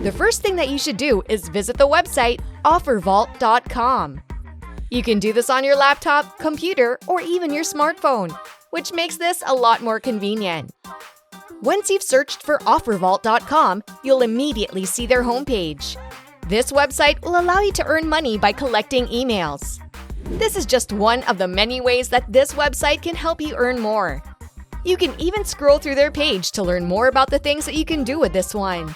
The first thing that you should do is visit the website OfferVault.com. You can do this on your laptop, computer, or even your smartphone, which makes this a lot more convenient. Once you've searched for OfferVault.com, you'll immediately see their homepage. This website will allow you to earn money by collecting emails. This is just one of the many ways that this website can help you earn more. You can even scroll through their page to learn more about the things that you can do with this one.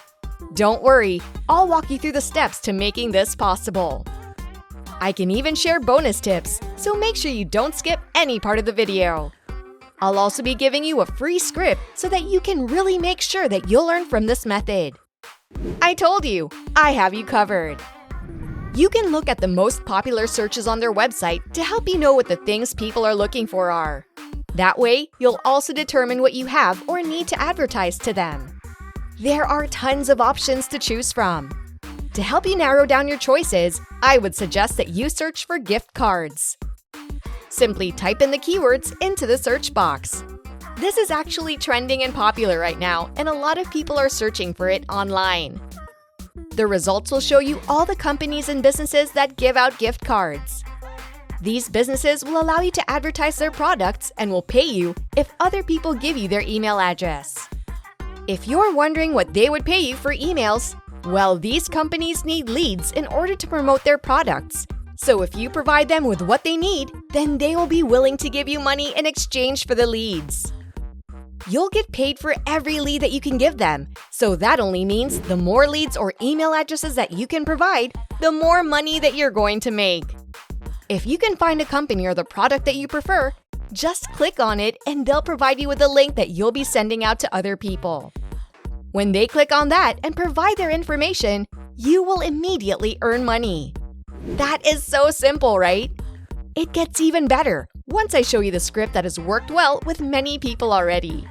Don't worry, I'll walk you through the steps to making this possible. I can even share bonus tips, so make sure you don't skip any part of the video. I'll also be giving you a free script so that you can really make sure that you'll learn from this method. I told you, I have you covered. You can look at the most popular searches on their website to help you know what the things people are looking for are. That way, you'll also determine what you have or need to advertise to them. There are tons of options to choose from. To help you narrow down your choices, I would suggest that you search for gift cards. Simply type in the keywords into the search box. This is actually trending and popular right now, and a lot of people are searching for it online. The results will show you all the companies and businesses that give out gift cards. These businesses will allow you to advertise their products and will pay you if other people give you their email address. If you're wondering what they would pay you for emails, well, these companies need leads in order to promote their products. So if you provide them with what they need, then they will be willing to give you money in exchange for the leads. You'll get paid for every lead that you can give them, so that only means the more leads or email addresses that you can provide, the more money that you're going to make. If you can find a company or the product that you prefer, just click on it and they'll provide you with a link that you'll be sending out to other people. When they click on that and provide their information, you will immediately earn money. That is so simple, right? It gets even better once I show you the script that has worked well with many people already.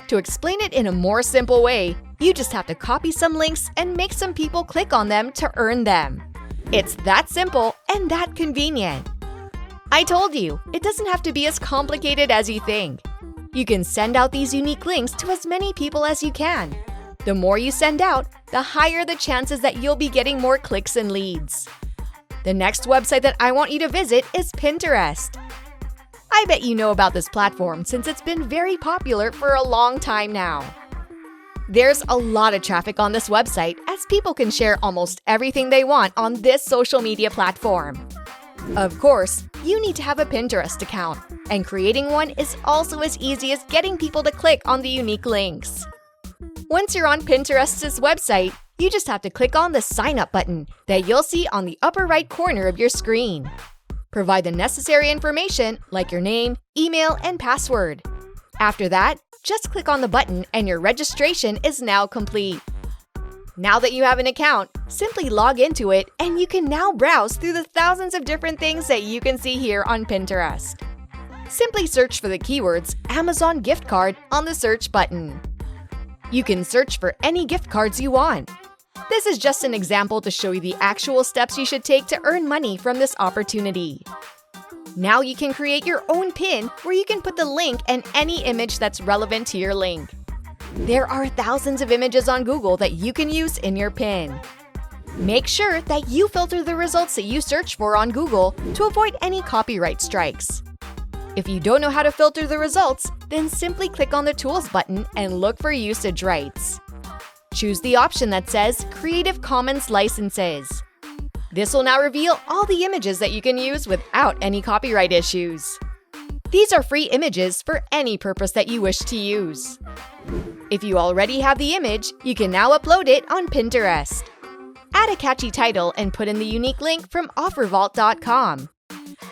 To explain it in a more simple way, you just have to copy some links and make some people click on them to earn them. It's that simple and that convenient. I told you, it doesn't have to be as complicated as you think. You can send out these unique links to as many people as you can. The more you send out, the higher the chances that you'll be getting more clicks and leads. The next website that I want you to visit is Pinterest. I bet you know about this platform since it's been very popular for a long time now. There's a lot of traffic on this website as people can share almost everything they want on this social media platform. Of course, you need to have a Pinterest account, and creating one is also as easy as getting people to click on the unique links. Once you're on Pinterest's website, you just have to click on the Sign Up button that you'll see on the upper right corner of your screen. Provide the necessary information like your name, email, and password. After that, just click on the button and your registration is now complete. Now that you have an account, simply log into it and you can now browse through the thousands of different things that you can see here on Pinterest. Simply search for the keywords Amazon gift card on the search button. You can search for any gift cards you want. This is just an example to show you the actual steps you should take to earn money from this opportunity. Now you can create your own pin where you can put the link and any image that's relevant to your link. There are thousands of images on Google that you can use in your pin. Make sure that you filter the results that you search for on Google to avoid any copyright strikes. If you don't know how to filter the results, then simply click on the Tools button and look for usage rights. Choose the option that says Creative Commons Licenses. This will now reveal all the images that you can use without any copyright issues. These are free images for any purpose that you wish to use. If you already have the image, you can now upload it on Pinterest. Add a catchy title and put in the unique link from OfferVault.com.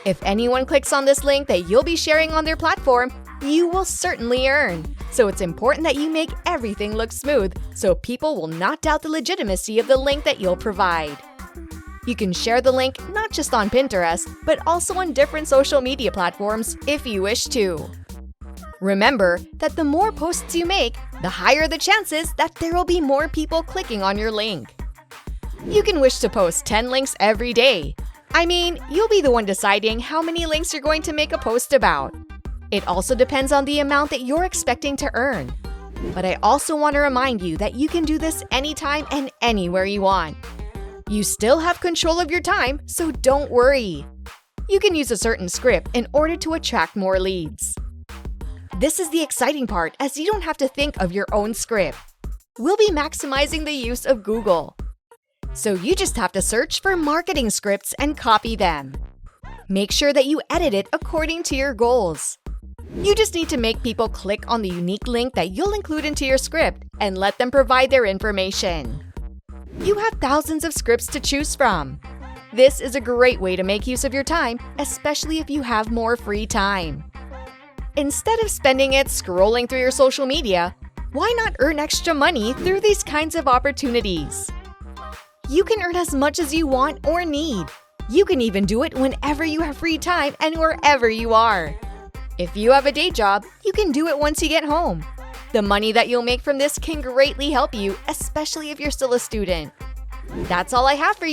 If anyone clicks on this link that you'll be sharing on their platform, you will certainly earn. So it's important that you make everything look smooth so people will not doubt the legitimacy of the link that you'll provide. You can share the link not just on Pinterest, but also on different social media platforms if you wish to. Remember that the more posts you make, the higher the chances that there will be more people clicking on your link. You can wish to post 10 links every day. I mean, you'll be the one deciding how many links you're going to make a post about. It also depends on the amount that you're expecting to earn. But I also want to remind you that you can do this anytime and anywhere you want. You still have control of your time, so don't worry. You can use a certain script in order to attract more leads. This is the exciting part, as you don't have to think of your own script. We'll be maximizing the use of Google. So you just have to search for marketing scripts and copy them. Make sure that you edit it according to your goals. You just need to make people click on the unique link that you'll include into your script and let them provide their information. You have thousands of scripts to choose from. This is a great way to make use of your time, especially if you have more free time. Instead of spending it scrolling through your social media, why not earn extra money through these kinds of opportunities? You can earn as much as you want or need. You can even do it whenever you have free time and wherever you are. If you have a day job, you can do it once you get home. The money that you'll make from this can greatly help you, especially if you're still a student. That's all I have for you.